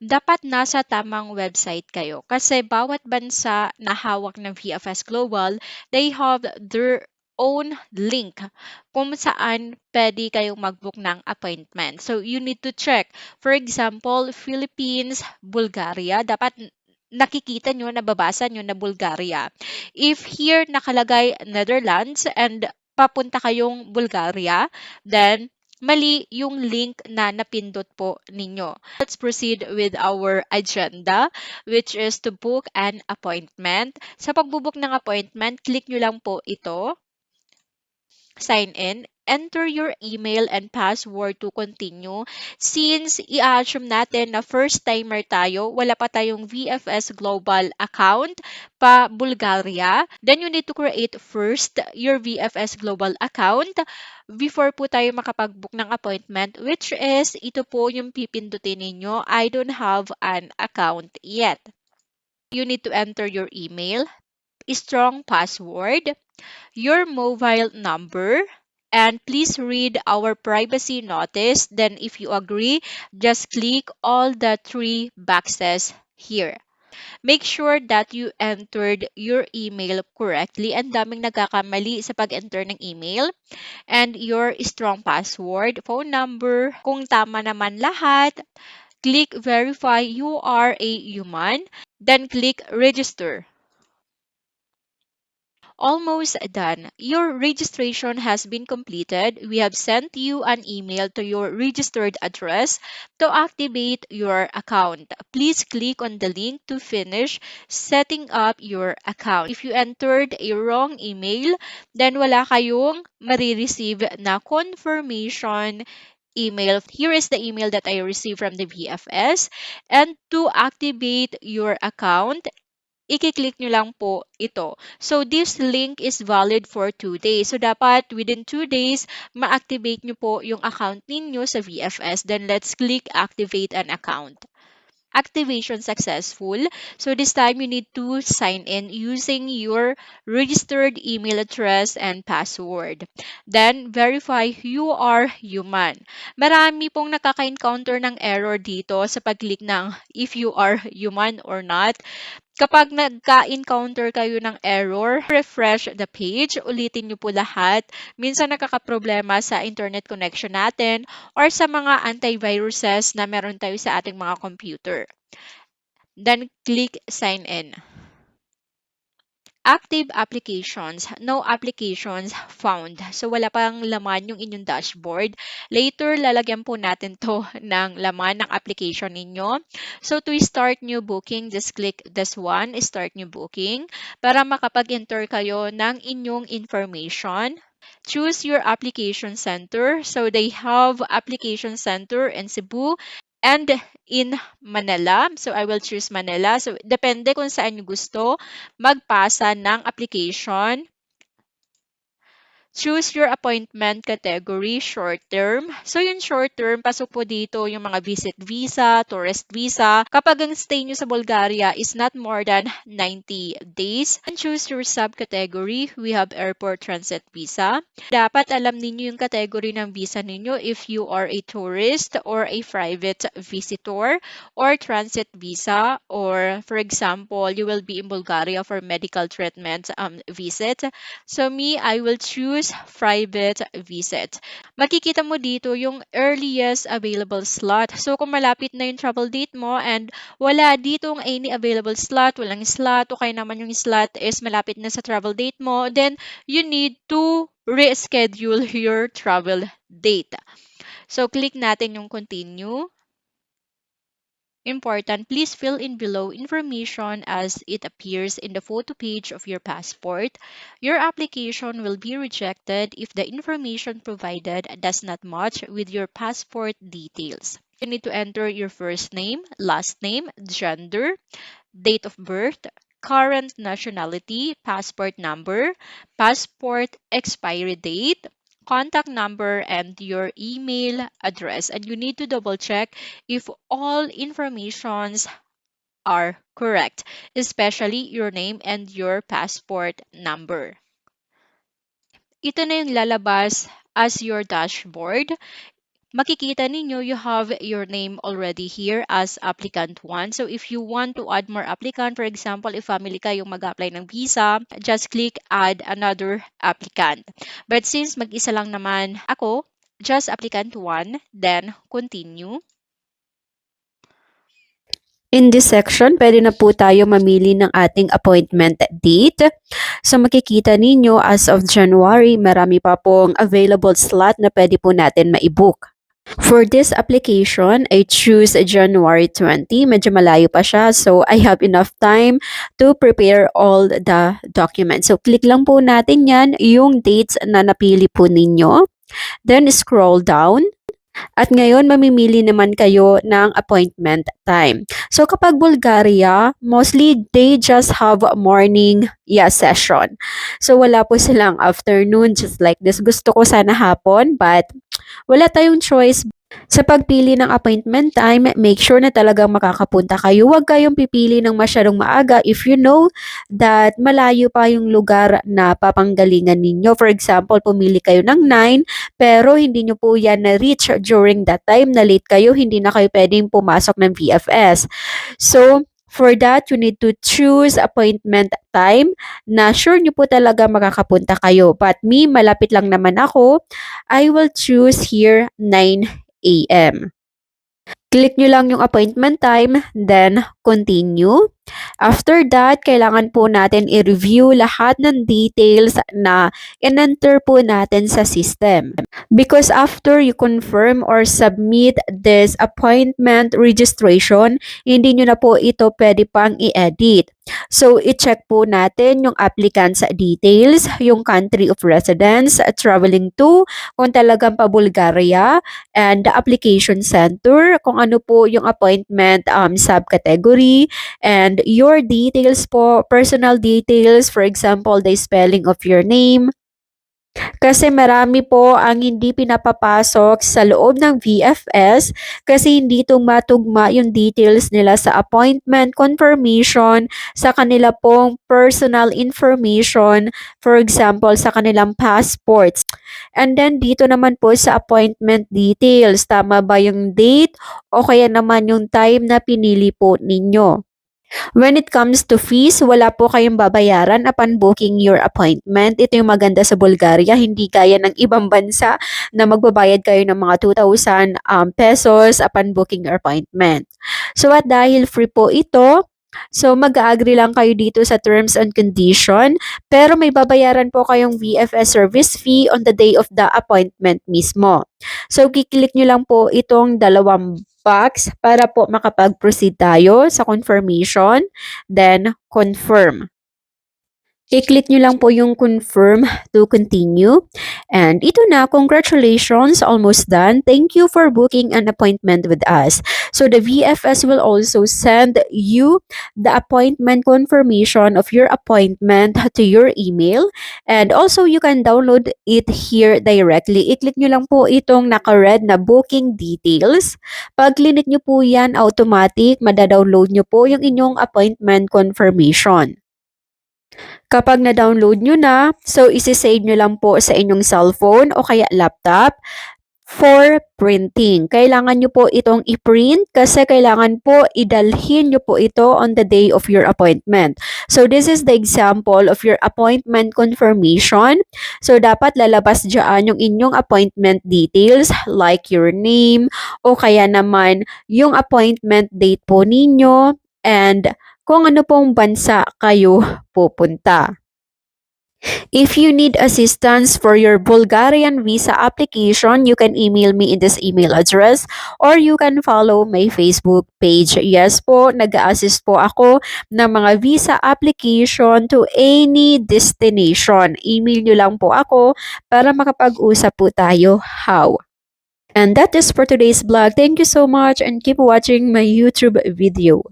dapat nasa tamang website kayo. Kasi bawat bansa na hawak ng VFS Global, they have their own link kung saan pwede kayong mag-book ng appointment. So, you need to check. For example, Philippines, Bulgaria, dapat nakikita nyo, nababasa nyo na Bulgaria. If here nakalagay Netherlands and papunta kayong Bulgaria, then mali yung link na napindot po ninyo. Let's proceed with our agenda, which is to book an appointment. Sa pagbubook ng appointment, click nyo lang po ito, sign in, enter your email and password to continue. Since i-assume natin na first timer tayo, wala pa tayong VFS Global account pa Bulgaria, then you need to create first your VFS Global account before po tayo makapag-book ng appointment, which is ito po yung pipindutin ninyo. I don't have an account yet. You need to enter your email, strong password, your mobile number, and please read our privacy notice. Then if you agree, just click all the three boxes here. Make sure that you entered your email correctly. Ang daming nagkakamali sa pag-enter ng email. And your strong password, phone number. Kung tama naman lahat, click verify you are a human. Then click register. Almost done. Your registration has been completed. We have sent you an email to your registered address to activate your account. Please click on the link to finish setting up your account. If you entered a wrong email, then wala kayong marireceive na confirmation email. Here is the email that I received from the VFS. And to activate your account, i-click nyo lang po ito. So, this link is valid for 2 days. So, dapat within 2 days, ma-activate nyo po yung account ninyo sa VFS. Then, let's click activate an account. Activation successful. So this time you need to sign in using your registered email address and password. Then verify you are human. Marami pong nakaka-encounter ng error dito sa pag-click ng if you are human or not. Kapag nagka-encounter kayo ng error, refresh the page, ulitin nyo po lahat. Minsan nakakaproblema sa internet connection natin or sa mga antiviruses na meron tayo sa ating mga computer. Then click sign in. Active applications, no applications found. So wala pang laman yung inyong dashboard. Later, lalagyan po natin to ng laman ng application ninyo. So to start new booking, just click this one, start new booking, para makapag-enter kayo ng inyong information. Choose your application center. So they have application center in Cebu and in Manila. So I will choose Manila. So depende kung saan nyo gusto magpasa ng application. Choose your appointment category, short term. So yung short term, pasok po dito yung mga visit visa, tourist visa. Kapag ang stay nyo sa Bulgaria is not more than 90 days. And choose your subcategory. We have airport transit visa. Dapat alam ninyo yung category ng visa ninyo if you are a tourist or a private visitor or transit visa, or for example, you will be in Bulgaria for medical treatment visit. So me, I will choose private visit. Makikita mo dito yung earliest available slot. So kung malapit na yung travel date mo and wala ditong any available slot, walang slot, o kaya naman yung slot is malapit na sa travel date mo, then you need to reschedule your travel date. So click natin yung continue. Important, please fill in below information as it appears in the photo page of your passport. Your application will be rejected if the information provided does not match with your passport details. You need to enter your first name, last name, gender, date of birth, current nationality, passport number, passport expiry date, contact number, and your email address. And you need to double check if all informations are correct, especially your name and your passport number. Ito na yung lalabas as your dashboard. makikita ninyo you have your name already here as applicant 1. So if you want to add more applicant, for example, if family kayong mag-apply ng visa, just click add another applicant. But since mag-isa lang naman ako, just applicant 1, then continue. In this section, pwede na po tayo mamili ng ating appointment date. So makikita ninyo as of January, marami pa pong available slot na pwede po natin ma-book. For this application, I choose January 20. Medyo malayo pa siya, so I have enough time to prepare all the documents. So click lang po natin yan, yung dates na napili po ninyo. Then scroll down. At ngayon, mamimili naman kayo ng appointment time. So kapag Bulgaria, mostly they just have morning session. So wala po silang afternoon just like this. Gusto ko sana hapon, but wala tayong choice. Sa pagpili ng appointment time, make sure na talagang makakapunta kayo. Huwag kayong pipili ng masyadong maaga if you know that malayo pa yung lugar na papanggalingan ninyo. For example, pumili kayo ng 9 pero hindi nyo po yan na-reach during that time na late kayo, hindi na kayo pwedeng pumasok ng VFS. So, for that, you need to choose appointment time na sure nyo po talaga makakapunta kayo. But me, malapit lang naman ako, I will choose here 9 a.m. Click nyo lang yung appointment time, then continue. After that, kailangan po natin i-review lahat ng details na in-enter po natin sa system. Because after you confirm or submit this appointment registration, hindi nyo na po ito pwede pang i-edit. So, i-check po natin yung applicant's details, yung country of residence, traveling to, kung talagang pa Bulgaria, and the application center, kung ano po yung appointment subcategory, and your details po, personal details, for example, the spelling of your name. Kasi marami po ang hindi pinapapasok sa loob ng VFS kasi hindi tumatugma yung details nila sa appointment confirmation, sa kanila pong personal information, for example, sa kanilang passports. And then dito naman po sa appointment details, tama ba yung date o kaya naman yung time na pinili po ninyo? When it comes to fees, wala po kayong babayaran upon booking your appointment. Ito yung maganda sa Bulgaria, hindi gaya ng ibang bansa na magbabayad kayo ng mga 2,000 pesos upon booking your appointment. So at dahil free po ito, so mag-agree lang kayo dito sa terms and condition, pero may babayaran po kayong VFS service fee on the day of the appointment mismo. So kiklik nyo lang po itong dalawang box para po makapag-proceed tayo sa confirmation, then confirm. I-click nyo lang po yung confirm to continue. And ito na, congratulations, almost done. Thank you for booking an appointment with us. So the VFS will also send you the appointment confirmation of your appointment to your email. And also, you can download it here directly. I-click nyo lang po itong naka-red na booking details. Pag click nyo po yan, automatic, madadownload nyo po yung inyong appointment confirmation. Kapag na-download nyo na, so isi-save nyo lang po sa inyong cellphone o kaya laptop for printing. Kailangan nyo po itong i-print kasi kailangan po idalhin nyo po ito on the day of your appointment. So this is the example of your appointment confirmation. So dapat lalabas dyan yung inyong appointment details like your name o kaya naman yung appointment date po ninyo and kung ano pong bansa kayo pupunta. If you need assistance for your Bulgarian visa application, you can email me in this email address or you can follow my Facebook page. Yes po, nag-assist po ako ng mga visa application to any destination. Email nyo lang po ako para makapag-usap po tayo how. And that is for today's vlog. Thank you so much and keep watching my YouTube video.